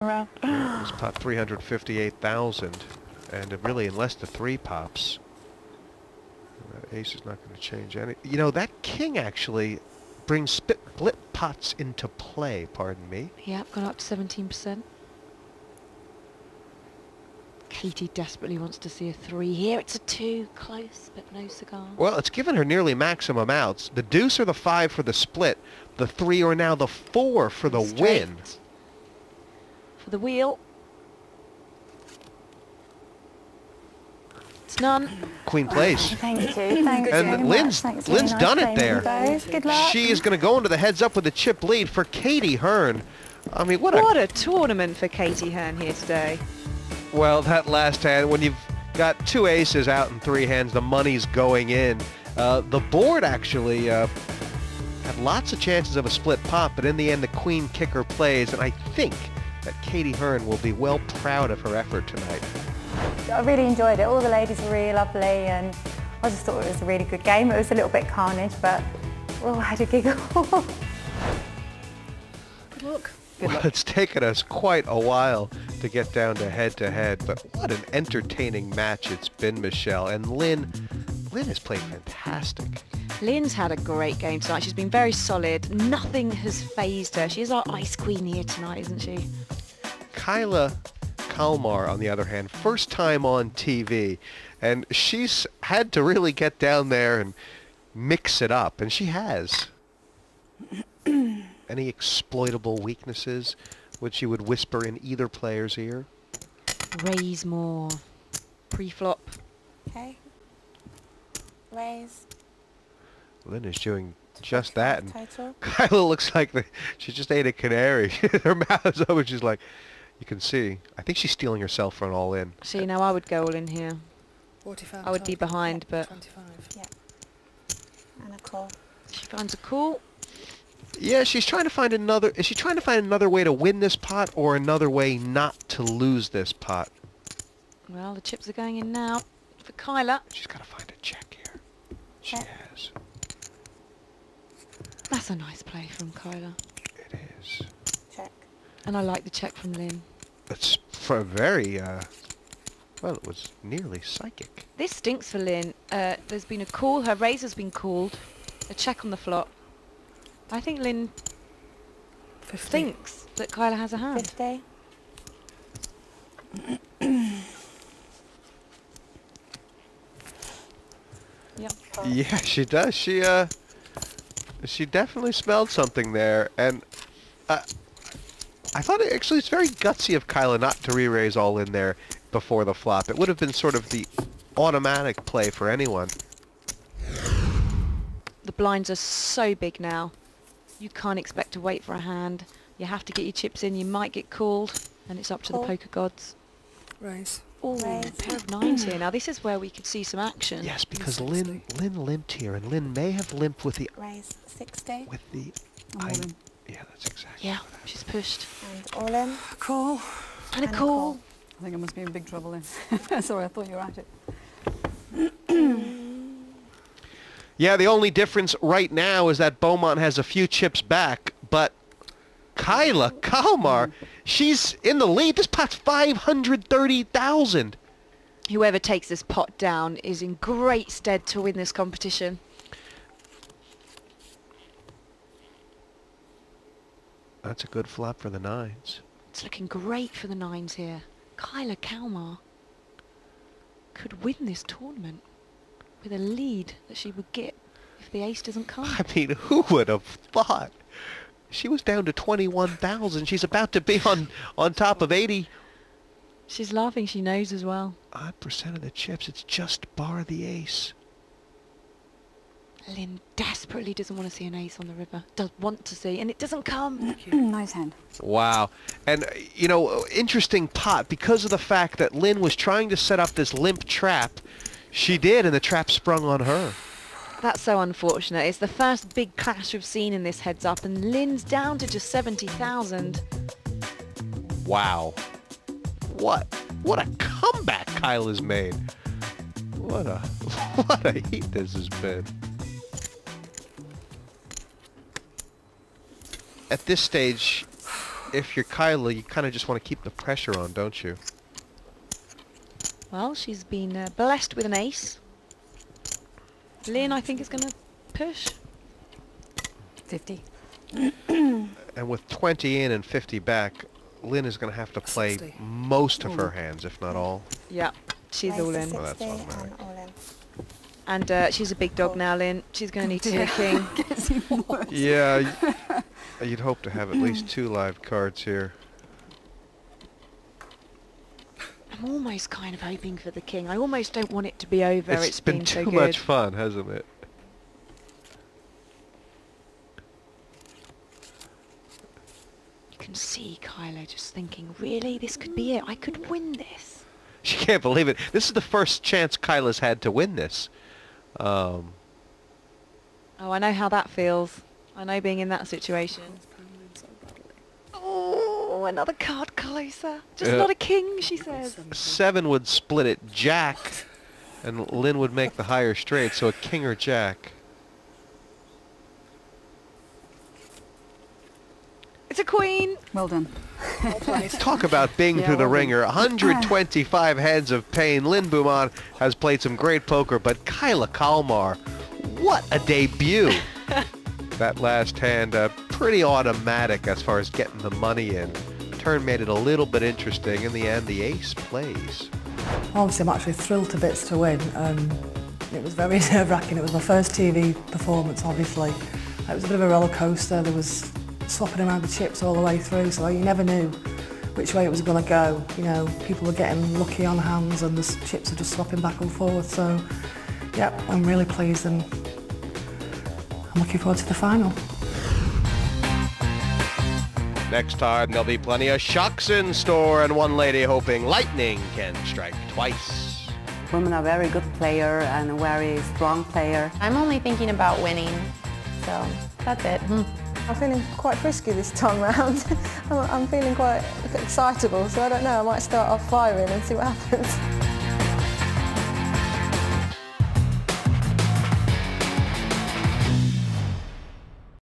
Around. This pot 358,000, and really in less than 3 pops. That ace is not going to change any. You know, that king actually brings split pots into play. Pardon me. Yep, gone up to 17%. Katie desperately wants to see a 3 here. It's a 2, close, but no cigar. Well, it's given her nearly maximum outs. The deuce or the 5 for the split. The 3 or now the 4 for the win. For the wheel. It's none. Queen plays. Thank you. Thanks And very Lynn's, much. Thanks, really Lynn's nice done it playing there. you both. Good luck. She is going to go into the heads up with a chip lead for Katie Hearn. I mean, what What a tournament for Katie Hearn here today. Well, that last hand, when you've got 2 aces out in 3 hands, the money's going in. The board actually had lots of chances of a split pot, but in the end, the queen kicker plays, and I think that Katie Hearn will be well proud of her effort tonight. I really enjoyed it. All the ladies were really lovely, and I just thought it was a really good game. It was a little bit carnage, but we all had a giggle. Good luck. Well, it's taken us quite a while to get down to head-to-head, but what an entertaining match it's been, Michelle. And Lynn has played fantastic. Lynn's had a great game tonight. She's been very solid. Nothing has phased her. She is our ice queen here tonight, isn't she? Kyla Kalmar, on the other hand, first time on TV, and she's had to really get down there and mix it up, and she has. Any exploitable weaknesses which you would whisper in either player's ear? Raise more. Pre-flop. Okay. Raise. Lynn is doing just that, and Total. Kyla looks like she just ate a canary. Her mouth is open. She's like, you can see. I think she's stealing herself for an all-in. See, now I would go all in here. 45. I would be behind, but 25. Yeah. And a call. she finds a call. Yeah, she's trying to find another. Is she trying to find another way to win this pot, or another way not to lose this pot? Well, the chips are going in now for Kyla. She's got to find a check here. She Check. has. That's a nice play from Kyla. It is. Check. And I like the check from Lynn. It's for a very, well, it was nearly psychic. This stinks for Lynn. There's been a call. Her raise has been called. A check on the flop. I think Lynn 50. thinks that Kyla has a hand. 50. Yep. Yeah, she does. She definitely smelled something there, and I thought actually it's very gutsy of Kyla not to re-raise all in there before the flop. It would have been sort of the automatic play for anyone. The blinds are so big now. You can't expect to wait for a hand. You have to get your chips in. You might get called, and it's up to the Call. poker gods. Raise. Oh, Raise. pair of 9s here. Now this is where we could see some action. Yes, because 60. Lynn limped here, and Lynn may have limped with the Raise 60. I'm all in. Yeah, that's exactly. Yeah, what I- she's pushed. And all in. Call. And a And a call. call. I think I must be in big trouble then. Sorry, I thought you were at it. Yeah, the only difference right now is that Beaumont has a few chips back, but Kyla Kalmar, she's in the lead. This pot's 530,000. Whoever takes this pot down is in great stead to win this competition. That's a good flop for the 9s. It's looking great for the 9s here. Kyla Kalmar could win this tournament with a lead that she would get if the ace doesn't come. I mean, who would have thought? She was down to 21,000. She's about to be on top of 80. She's laughing, she knows as well. Odd percent of the chips. It's just bar the ace. Lynn desperately doesn't want to see an ace on the river. Does want to see, and it doesn't come. Nice hand. Wow. And, you know, interesting pot. Because of the fact that Lynn was trying to set up this limp trap, she did, and the trap sprung on her. That's so unfortunate. It's the first big clash we've seen in this heads up, and Lynn's down to just 70,000. Wow. What a comeback Kyla's made. What a heat this has been. At this stage, if you're Kyla, you kind of just want to keep the pressure on, don't you? Well, she's been blessed with an ace. Lynn, I think, is going to push. 50. And with 20 in and 50 back, Lynn is going to have to play 60. most of her hands, if not all. Yeah, she's all in. Well, that's 60 automatic. and all in. And she's a big dog now, Lynn. She's going to need to see a king. Gets even worse. Yeah, you'd hope to have at least 2 live cards here. I'm almost kind of hoping for the king. I almost don't want it to be over. It's been so too good. much fun, hasn't it? You can see Kyla just thinking, really? This could be it. I could win this. She can't believe it. This is the first chance Kyla's had to win this. Oh, I know how that feels. I know being in that situation. Oh, another card closer. Just not a king, she says. 7 would split it jack, and Lynn would make the higher straight, so a king or jack. It's a queen. Well done. Talk about being Yeah, through the well done. ringer. 125 hands of pain. Lynn Beaumont has played some great poker, but Kyla Kalmar, what a debut. That last hand, pretty automatic as far as getting the money in. Turn made it a little bit interesting. In the end, the ace plays. Obviously, I'm actually thrilled to bits to win. It was very nerve-wracking. It was my first TV performance, obviously. It was a bit of a roller coaster. There was swapping around the chips all the way through, so you never knew which way it was going to go. You know, people were getting lucky on hands and the chips are just swapping back and forth. So, yeah, I'm really pleased and I'm looking forward to the final. Next time, there'll be plenty of shocks in store, and one lady hoping lightning can strike twice. Women are a very good player and a very strong player. I'm only thinking about winning, so that's it. I'm feeling quite frisky this time round. I'm feeling quite excitable, so I don't know, I might start off firing and see what happens.